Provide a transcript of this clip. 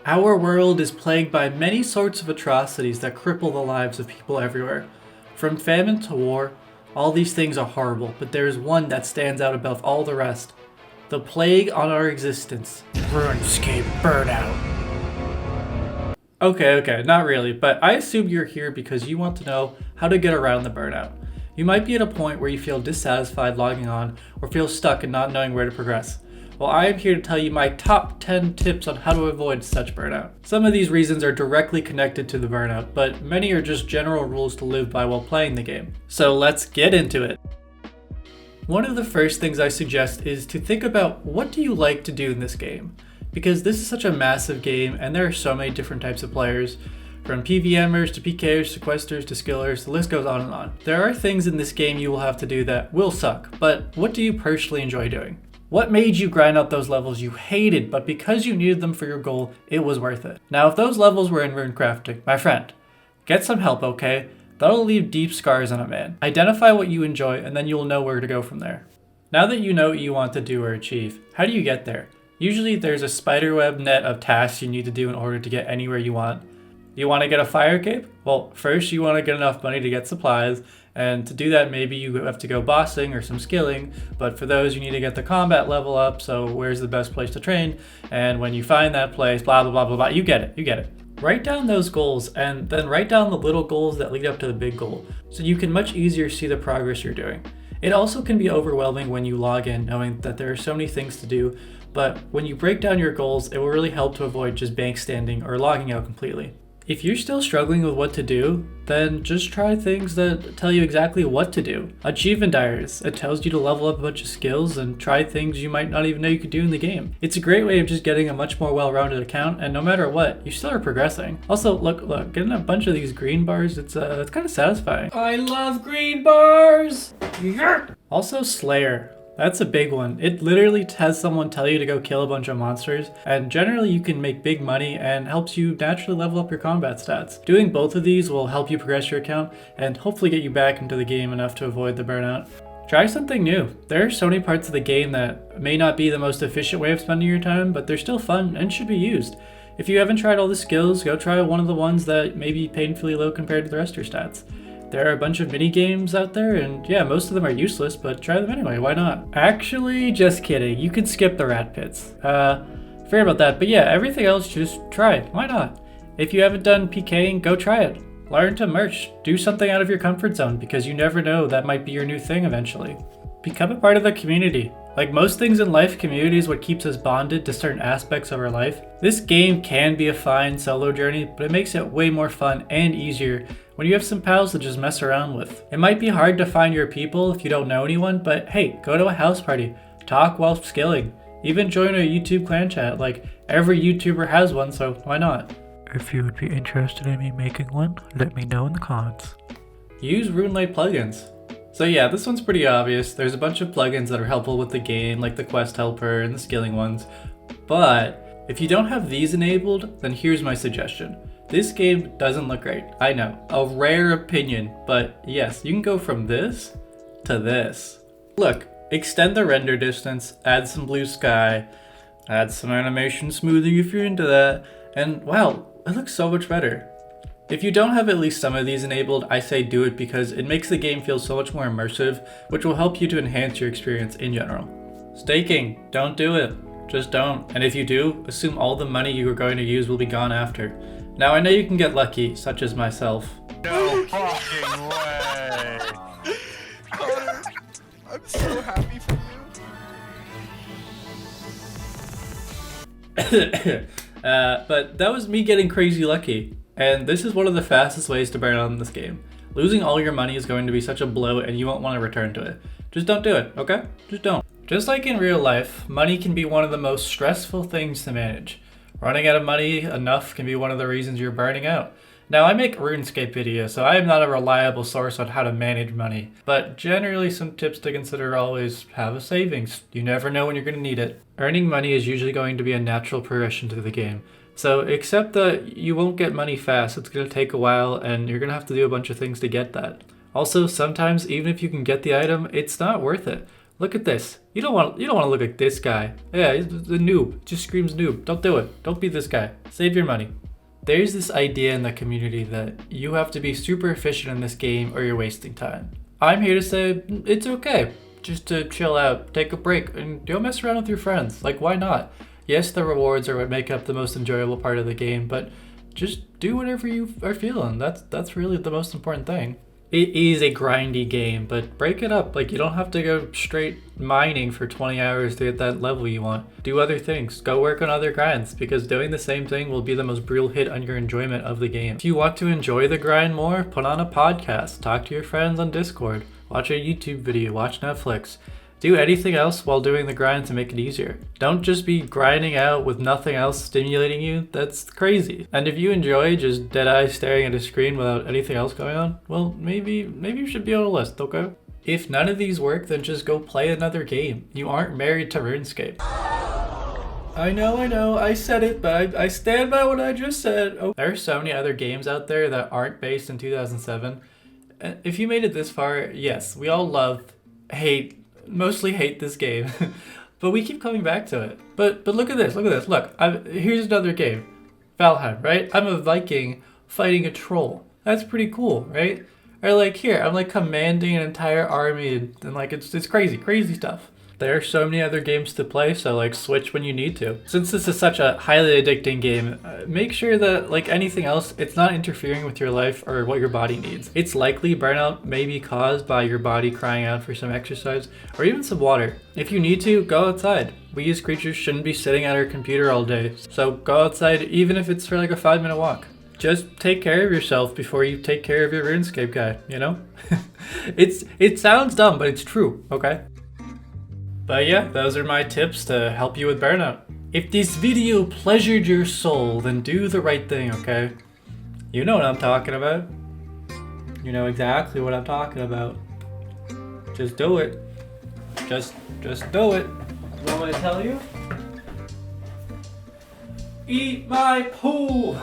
Our world is plagued by many sorts of atrocities that cripple the lives of people everywhere. From famine to war, all these things are horrible, but there is one that stands out above all the rest. The plague on our existence. Runescape Burnout. Okay, not really, but I assume you're here because you want to know how to get around the burnout. You might be at a point where you feel dissatisfied logging on or feel stuck and not knowing where to progress. Well, I am here to tell you my top 10 tips on how to avoid such burnout. Some of these reasons are directly connected to the burnout, but many are just general rules to live by while playing the game. So let's get into it. One of the first things I suggest is to think about what do you like to do in this game? Because this is such a massive game and there are so many different types of players. From PVMers to PKers to questers to skillers, the list goes on and on. There are things in this game you will have to do that will suck, but what do you personally enjoy doing? What made you grind out those levels you hated, but because you needed them for your goal, it was worth it? Now, if those levels were in runecrafting, my friend, get some help, okay? That'll leave deep scars on a man. Identify what you enjoy, and then you'll know where to go from there. Now that you know what you want to do or achieve, how do you get there? Usually there's a spiderweb net of tasks you need to do in order to get anywhere you want. You want to get a fire cape? Well, first you want to get enough money to get supplies, and to do that maybe you have to go bossing or some skilling, but for those you need to get the combat level up, so where's the best place to train, and when you find that place, blah blah blah blah blah, you get it. Write down those goals, and then write down the little goals that lead up to the big goal, so you can much easier see the progress you're doing. It also can be overwhelming when you log in knowing that there are so many things to do, but when you break down your goals, it will really help to avoid just bank standing or logging out completely. If you're still struggling with what to do, then just try things that tell you exactly what to do. Achievement diaries, it tells you to level up a bunch of skills and try things you might not even know you could do in the game. It's a great way of just getting a much more well-rounded account, and no matter what, you still are progressing. Also, look, getting a bunch of these green bars, it's kind of satisfying. I love green bars! Also, Slayer. That's a big one. It literally has someone tell you to go kill a bunch of monsters, and generally you can make big money and helps you naturally level up your combat stats. Doing both of these will help you progress your account and hopefully get you back into the game enough to avoid the burnout. Try something new. There are so many parts of the game that may not be the most efficient way of spending your time, but they're still fun and should be used. If you haven't tried all the skills, go try one of the ones that may be painfully low compared to the rest of your stats. There are a bunch of mini games out there, and yeah, most of them are useless, but try them anyway, why not? Actually, just kidding, you can skip the rat pits. Forget about that, but yeah, everything else just try it, why not? If you haven't done PKing, go try it. Learn to merch, do something out of your comfort zone, because you never know, that might be your new thing eventually. Become a part of the community. Like most things in life, community is what keeps us bonded to certain aspects of our life. This game can be a fine solo journey, but it makes it way more fun and easier when you have some pals to just mess around with. It might be hard to find your people if you don't know anyone, but hey, go to a house party, talk while skilling, even join a YouTube clan chat, like every YouTuber has one, so why not? If you would be interested in me making one, let me know in the comments. Use runelite plugins. So yeah, this one's pretty obvious. There's a bunch of plugins that are helpful with the game, like the quest helper and the skilling ones, but if you don't have these enabled, then here's my suggestion. This game doesn't look great, I know, a rare opinion, but yes, you can go from this to this. Look, extend the render distance, add some blue sky, add some animation smoothing if you're into that, and wow, it looks so much better. If you don't have at least some of these enabled, I say do it because it makes the game feel so much more immersive, which will help you to enhance your experience in general. Staking, don't do it, just don't. And if you do, assume all the money you are going to use will be gone after. Now I know you can get lucky, such as myself. No fucking way! Connor, I'm so happy for you. But that was me getting crazy lucky. And this is one of the fastest ways to burn out in this game. Losing all your money is going to be such a blow and you won't want to return to it. Just don't do it, okay? Just don't. Just like in real life, money can be one of the most stressful things to manage. Running out of money enough can be one of the reasons you're burning out. Now I make RuneScape videos, so I am not a reliable source on how to manage money. But generally some tips to consider are always have a savings. You never know when you're going to need it. Earning money is usually going to be a natural progression to the game. So accept that you won't get money fast, it's going to take a while and you're going to have to do a bunch of things to get that. Also, sometimes even if you can get the item, it's not worth it. Look at this. You don't want to look like this guy. Yeah, he's the noob. Just screams noob. Don't do it. Don't be this guy. Save your money. There's this idea in the community that you have to be super efficient in this game or you're wasting time. I'm here to say it's okay just to chill out, take a break, and go mess around with your friends. Like, why not? Yes, the rewards are what make up the most enjoyable part of the game, but just do whatever you are feeling. That's really the most important thing. It is a grindy game, but break it up. Like, you don't have to go straight mining for 20 hours to get that level you want. Do other things. Go work on other grinds, because doing the same thing will be the most brutal hit on your enjoyment of the game. If you want to enjoy the grind more, put on a podcast, talk to your friends on Discord, watch a YouTube video, watch Netflix. Do anything else while doing the grind to make it easier. Don't just be grinding out with nothing else stimulating you. That's crazy. And if you enjoy just dead-eye staring at a screen without anything else going on, well, maybe you should be on a list, okay? If none of these work, then just go play another game. You aren't married to RuneScape. I know, I said it, but I stand by what I just said. Oh. There are so many other games out there that aren't based in 2007. And if you made it this far, yes, we all mostly hate this game, but we keep coming back to it. But look at this, look, here's another game. Valheim, right? I'm a Viking fighting a troll. That's pretty cool, right? Or like here, I'm like commanding an entire army and like it's crazy stuff. There are so many other games to play, so like switch when you need to. Since this is such a highly addicting game, make sure that like anything else, it's not interfering with your life or what your body needs. It's likely burnout may be caused by your body crying out for some exercise or even some water. If you need to, go outside. We as creatures shouldn't be sitting at our computer all day, so go outside even if it's for like a 5-minute walk. Just take care of yourself before you take care of your RuneScape guy, you know? It sounds dumb, but it's true, okay? But yeah, those are my tips to help you with burnout. If this video pleasured your soul, then do the right thing, okay? You know what I'm talking about. You know exactly what I'm talking about. Just do it. Just do it. You want me to tell you? Eat my poo!